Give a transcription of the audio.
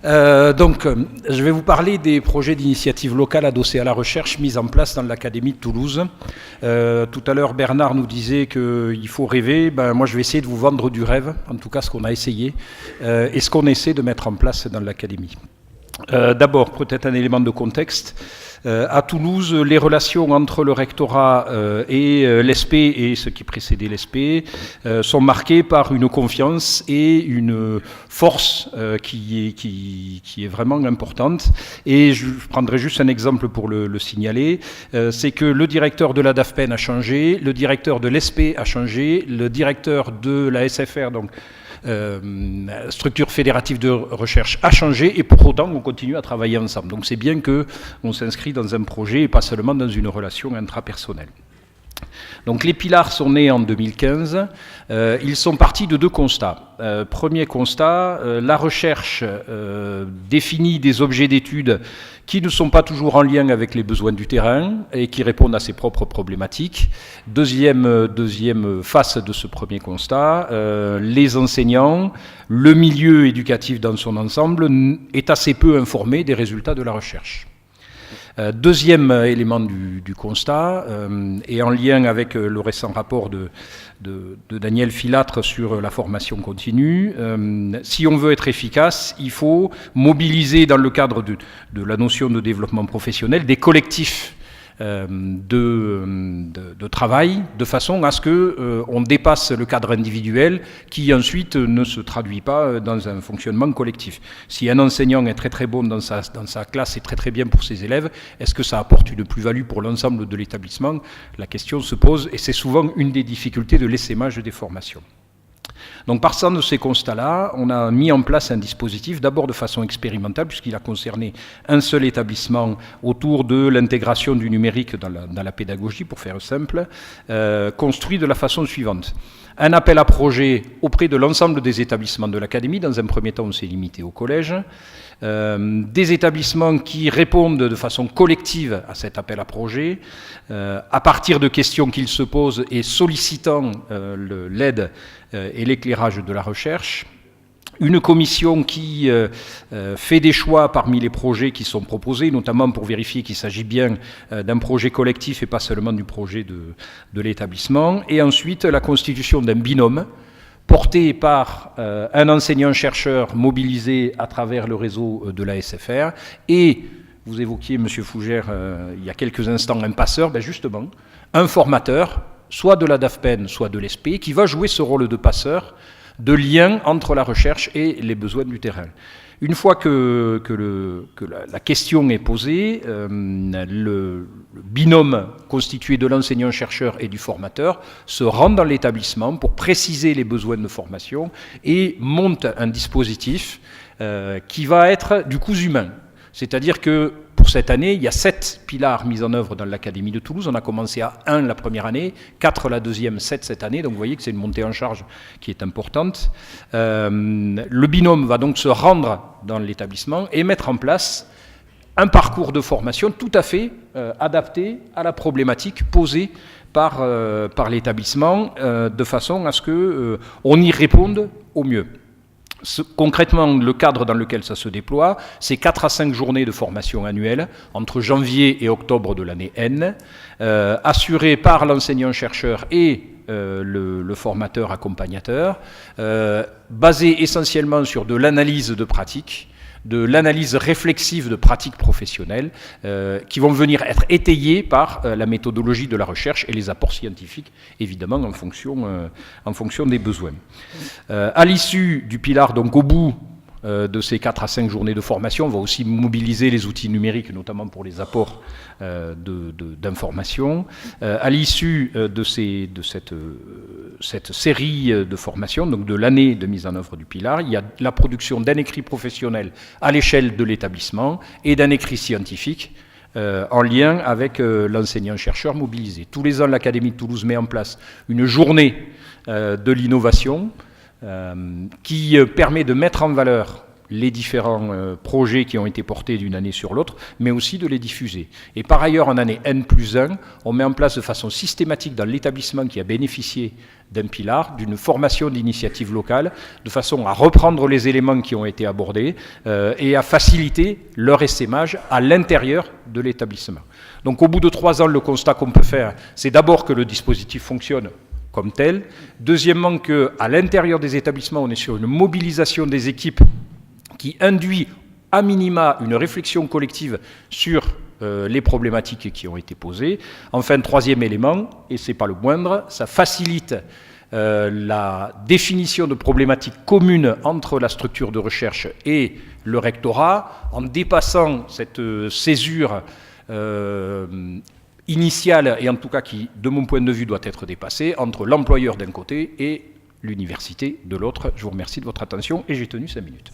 Je vais vous parler des projets d'initiative locale adossés à la recherche mis en place dans l'Académie de Toulouse. Tout à l'heure, Bernard nous disait qu'il faut rêver. Moi, je vais essayer de vous vendre du rêve, en tout cas ce qu'on a essayé, et ce qu'on essaie de mettre en place dans l'Académie. D'abord, peut-être un élément de contexte. À Toulouse, les relations entre le rectorat et l'ESP et ce qui précédait l'ESP sont marquées par une confiance et une force qui est vraiment importante. Et je prendrai juste un exemple pour le signaler. C'est que le directeur de la DAFPEN a changé, le directeur de l'ESP a changé, le directeur de la SFR, donc structure fédérative de recherche, a changé, et pour autant on continue à travailler ensemble. Donc c'est bien qu'on s'inscrit dans un projet et pas seulement dans une relation intrapersonnelle. Donc les pilars sont nés en 2015, ils sont partis de deux constats. Premier constat, la recherche définit des objets d'étude qui ne sont pas toujours en lien avec les besoins du terrain et qui répondent à ses propres problématiques. Deuxième face de ce premier constat, les enseignants, le milieu éducatif dans son ensemble est assez peu informé des résultats de la recherche. Deuxième élément du constat, et en lien avec le récent rapport de Daniel Filâtre sur la formation continue, si on veut être efficace, il faut mobiliser dans le cadre de la notion de développement professionnel des collectifs de travail, de façon à ce qu'on dépasse le cadre individuel qui ensuite ne se traduit pas dans un fonctionnement collectif. Si un enseignant est très très bon dans sa classe et très très bien pour ses élèves, est-ce que ça apporte une plus-value pour l'ensemble de l'établissement? La question se pose, et c'est souvent une des difficultés de l'essaimage des formations. Donc, partant de ces constats-là, on a mis en place un dispositif, d'abord de façon expérimentale, puisqu'il a concerné un seul établissement autour de l'intégration du numérique dans la pédagogie, pour faire simple, construit de la façon suivante. Un appel à projet auprès de l'ensemble des établissements de l'Académie. Dans un premier temps, on s'est limité au collège. Des établissements qui répondent de façon collective à cet appel à projet, à partir de questions qu'ils se posent et sollicitant l'aide et l'éclairage de la recherche. Une commission qui fait des choix parmi les projets qui sont proposés, notamment pour vérifier qu'il s'agit bien d'un projet collectif et pas seulement du projet de l'établissement. Et ensuite, la constitution d'un binôme porté par un enseignant-chercheur mobilisé à travers le réseau de la SFR et, vous évoquiez, M. Fougère, il y a quelques instants, un passeur, justement, un formateur, soit de la DAFPEN, soit de l'ESP, qui va jouer ce rôle de passeur, de lien entre la recherche et les besoins du terrain. Une fois que la question est posée, le binôme constitué de l'enseignant-chercheur et du formateur se rend dans l'établissement pour préciser les besoins de formation et monte un dispositif qui va être du cousu humain. C'est-à-dire que pour cette année, il y a 7 pilars mis en œuvre dans l'Académie de Toulouse. On a commencé à 1 la première année, 4 la deuxième, 7 cette année. Donc vous voyez que c'est une montée en charge qui est importante. Le binôme va donc se rendre dans l'établissement et mettre en place un parcours de formation tout à fait adapté à la problématique posée par l'établissement, de façon à ce qu'on y réponde au mieux. Concrètement, le cadre dans lequel ça se déploie, c'est 4 à 5 journées de formation annuelle entre janvier et octobre de l'année N, assurées par l'enseignant-chercheur et le formateur accompagnateur, basées essentiellement sur de l'analyse de pratique, de l'analyse réflexive de pratiques professionnelles qui vont venir être étayées par la méthodologie de la recherche et les apports scientifiques, évidemment, en fonction des besoins. À l'issue du pilar, donc au bout de ces 4 à 5 journées de formation, on va aussi mobiliser les outils numériques, notamment pour les apports d'informations. À l'issue de cette série de formations, donc de l'année de mise en œuvre du pilar, il y a la production d'un écrit professionnel à l'échelle de l'établissement et d'un écrit scientifique en lien avec l'enseignant-chercheur mobilisé. Tous les ans, l'Académie de Toulouse met en place une journée de l'innovation qui permet de mettre en valeur les différents projets qui ont été portés d'une année sur l'autre, mais aussi de les diffuser. Et par ailleurs, en année N+1, on met en place de façon systématique dans l'établissement qui a bénéficié d'un pilar, d'une formation d'initiative locale, de façon à reprendre les éléments qui ont été abordés et à faciliter leur essaimage à l'intérieur de l'établissement. Donc au bout de 3 ans, le constat qu'on peut faire, c'est d'abord que le dispositif fonctionne comme tel. Deuxièmement, qu'à l'intérieur des établissements, on est sur une mobilisation des équipes qui induit à minima une réflexion collective sur les problématiques qui ont été posées. Enfin, troisième élément, et ce n'est pas le moindre, ça facilite la définition de problématiques communes entre la structure de recherche et le rectorat, en dépassant cette césure initiale, et en tout cas qui, de mon point de vue, doit être dépassée, entre l'employeur d'un côté et l'université de l'autre. Je vous remercie de votre attention et j'ai tenu 5 minutes.